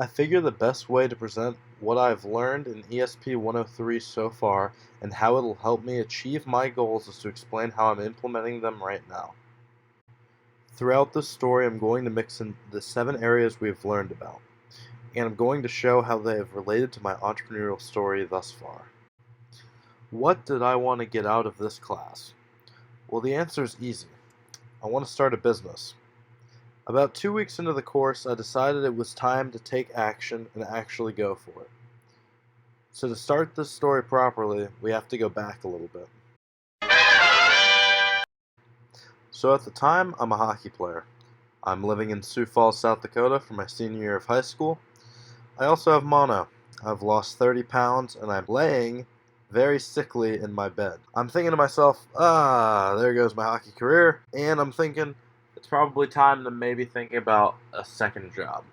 I figure the best way to present what I've learned in ESP 103 so far and how it'll help me achieve my goals is to explain how I'm implementing them right now. Throughout this story, I'm going to mix in the 7 areas we've learned about, and I'm going to show how they have related to my entrepreneurial story thus far. What did I want to get out of this class? Well, the answer is easy. I want to start a business. About 2 weeks into the course, I decided it was time to take action and actually go for it. So to start this story properly, we have to go back a little bit. So at the time, I'm a hockey player. I'm living in Sioux Falls, South Dakota for my senior year of high school. I also have mono. I've lost 30 pounds and I'm laying very sickly in my bed. I'm thinking to myself, there goes my hockey career. And I'm thinking, it's probably time to maybe think about a second job.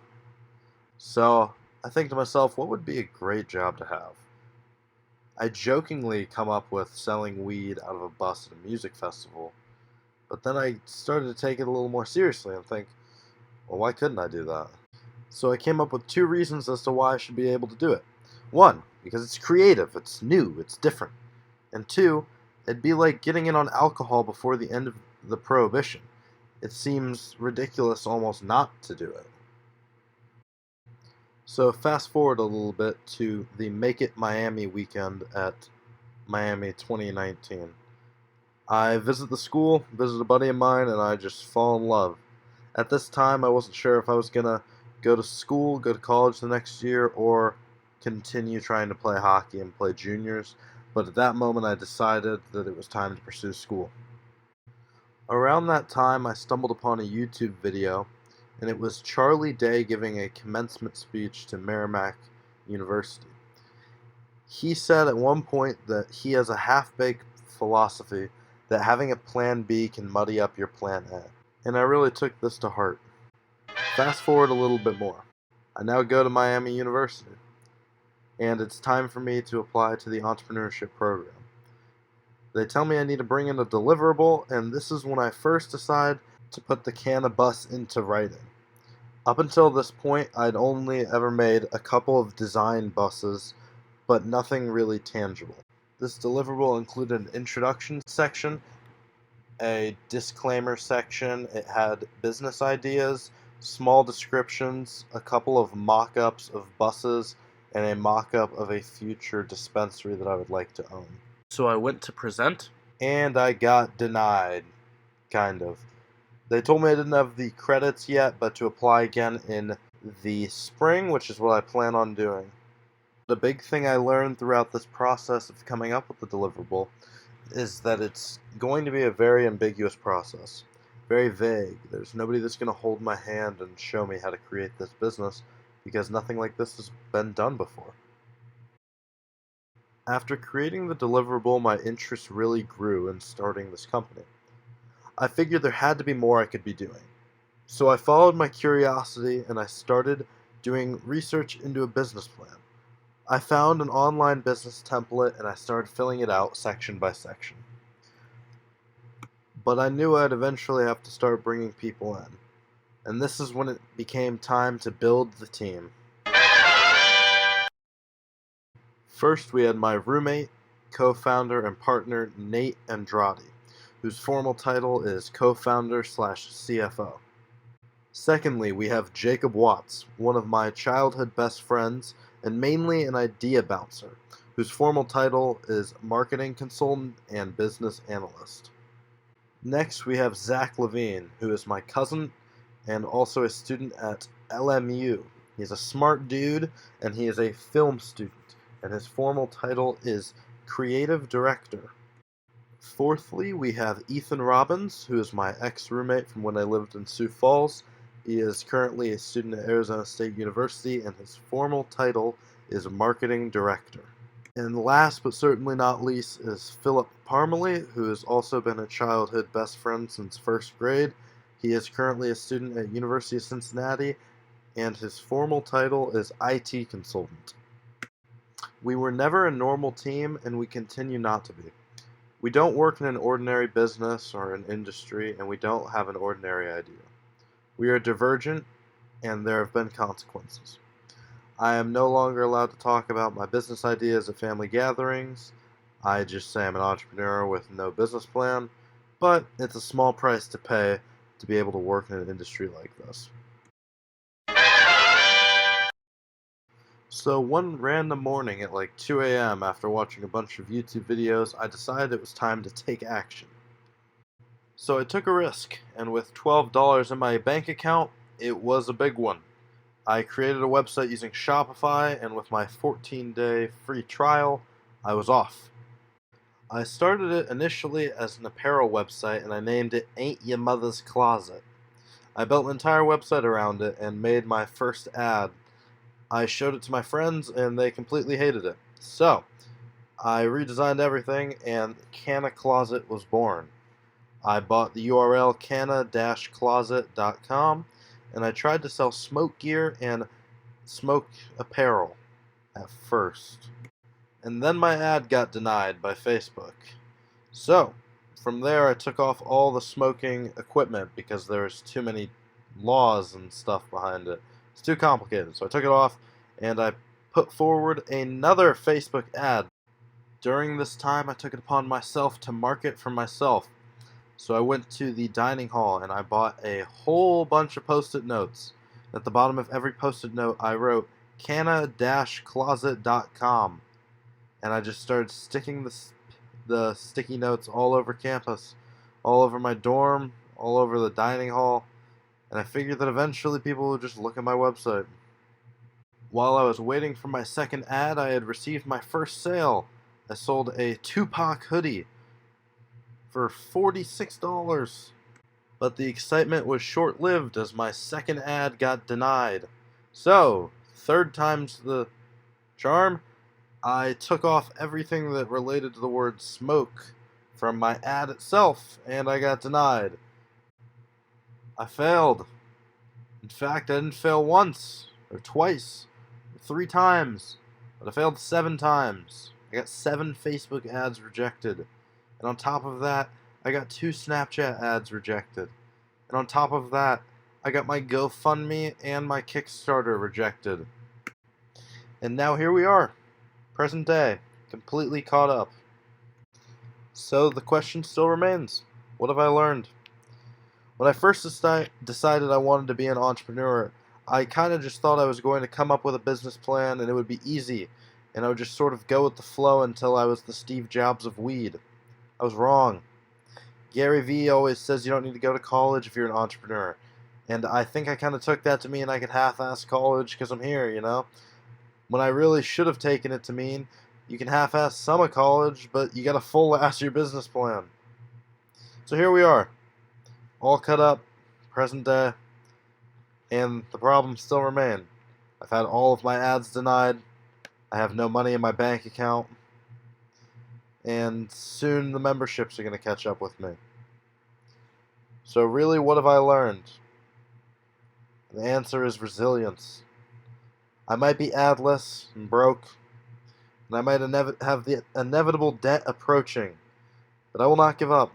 So I think to myself, what would be a great job to have? I jokingly come up with selling weed out of a bus at a music festival, but then I started to take it a little more seriously and think, well, why couldn't I do that? So I came up with 2 reasons as to why I should be able to do it. 1, because it's creative, it's new, it's different. And 2, it'd be like getting in on alcohol before the end of the prohibition. It seems ridiculous almost not to do it. So fast forward a little bit to the Make It Miami weekend at Miami 2019. I visit the school, visit a buddy of mine, and I just fall in love. At this time, I wasn't sure if I was going to go to school, go to college the next year, or continue trying to play hockey and play juniors, but at that moment I decided that it was time to pursue school. Around that time, I stumbled upon a YouTube video, and it was Charlie Day giving a commencement speech to Merrimack University. He said at one point that he has a half-baked philosophy that having a plan B can muddy up your plan A. And I really took this to heart. Fast forward a little bit more. I now go to Miami University, and it's time for me to apply to the entrepreneurship program. They tell me I need to bring in a deliverable, and this is when I first decide to put the cannabis into writing. Up until this point, I'd only ever made a couple of design buses, but nothing really tangible. This deliverable included an introduction section, a disclaimer section, it had business ideas, small descriptions, a couple of mock-ups of buses, and a mock-up of a future dispensary that I would like to own. So I went to present, and I got denied, kind of. They told me I didn't have the credits yet, but to apply again in the spring, which is what I plan on doing. The big thing I learned throughout this process of coming up with the deliverable is that it's going to be a very ambiguous process, very vague. There's nobody that's going to hold my hand and show me how to create this business because nothing like this has been done before. After creating the deliverable, my interest really grew in starting this company. I figured there had to be more I could be doing. So I followed my curiosity and I started doing research into a business plan. I found an online business template and I started filling it out section by section. But I knew I'd eventually have to start bringing people in. And this is when it became time to build the team. First, we had my roommate, co-founder, and partner, Nate Andrade, whose formal title is co-founder/CFO. Secondly, we have Jacob Watts, one of my childhood best friends, and mainly an idea bouncer, whose formal title is marketing consultant and business analyst. Next, we have Zach Levine, who is my cousin and also a student at LMU. He's a smart dude, and he is a film student, and his formal title is creative director. Fourthly, we have Ethan Robbins, who is my ex-roommate from when I lived in Sioux Falls. He is currently a student at Arizona State University, and his formal title is Marketing Director. And last but certainly not least is Philip Parmalee, who has also been a childhood best friend since first grade. He is currently a student at University of Cincinnati, and his formal title is IT Consultant. We were never a normal team, and we continue not to be. We don't work in an ordinary business or an industry, and we don't have an ordinary idea. We are divergent, and there have been consequences. I am no longer allowed to talk about my business ideas at family gatherings. I just say I'm an entrepreneur with no business plan, but it's a small price to pay to be able to work in an industry like this. So one random morning at like 2 a.m. after watching a bunch of YouTube videos, I decided it was time to take action. So I took a risk, and with $12 in my bank account, it was a big one. I created a website using Shopify, and with my 14-day free trial, I was off. I started it initially as an apparel website, and I named it Ain't Ya Mother's Closet. I built an entire website around it and made my first ad. I showed it to my friends, and they completely hated it. So, I redesigned everything, and Canna Closet was born. I bought the URL canna-closet.com, and I tried to sell smoke gear and smoke apparel at first. And then my ad got denied by Facebook. So, from there I took off all the smoking equipment because there's too many laws and stuff behind it. It's too complicated. So I took it off and I put forward another Facebook ad. During this time I took it upon myself to market for myself. So I went to the dining hall and I bought a whole bunch of post-it notes. At the bottom of every post-it note I wrote canna-closet.com, and I just started sticking the sticky notes all over campus, all over my dorm, all over the dining hall, and I figured that eventually people would just look at my website. While I was waiting for my second ad, I had received my first sale. I sold a Tupac hoodie for $46. But the excitement was short-lived as my second ad got denied. So, third time's the charm, I took off everything that related to the word smoke from my ad itself, and I got denied. I failed. In fact, I didn't fail once, or twice, or 3 times, but I failed 7 times. I got 7 Facebook ads rejected. And on top of that, I got 2 Snapchat ads rejected. And on top of that, I got my GoFundMe and my Kickstarter rejected. And now here we are, present day, completely caught up. So the question still remains, what have I learned? When I first decided I wanted to be an entrepreneur, I kind of just thought I was going to come up with a business plan and it would be easy, and I would just sort of go with the flow until I was the Steve Jobs of weed. I was wrong. Gary Vee always says you don't need to go to college if you're an entrepreneur. And I think I kind of took that to mean I could half-ass college because I'm here, you know? When I really should have taken it to mean you can half-ass some of college, but you gotta full-ass your business plan. So here we are, all cut up, present day, and the problems still remain. I've had all of my ads denied, I have no money in my bank account, and soon the memberships are going to catch up with me. So really, what have I learned? The answer is resilience. I might be adless and broke, and I might have the inevitable debt approaching, but I will not give up,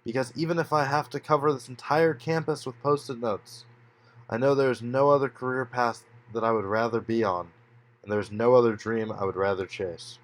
because even if I have to cover this entire campus with post-it notes, I know there is no other career path that I would rather be on, and there is no other dream I would rather chase.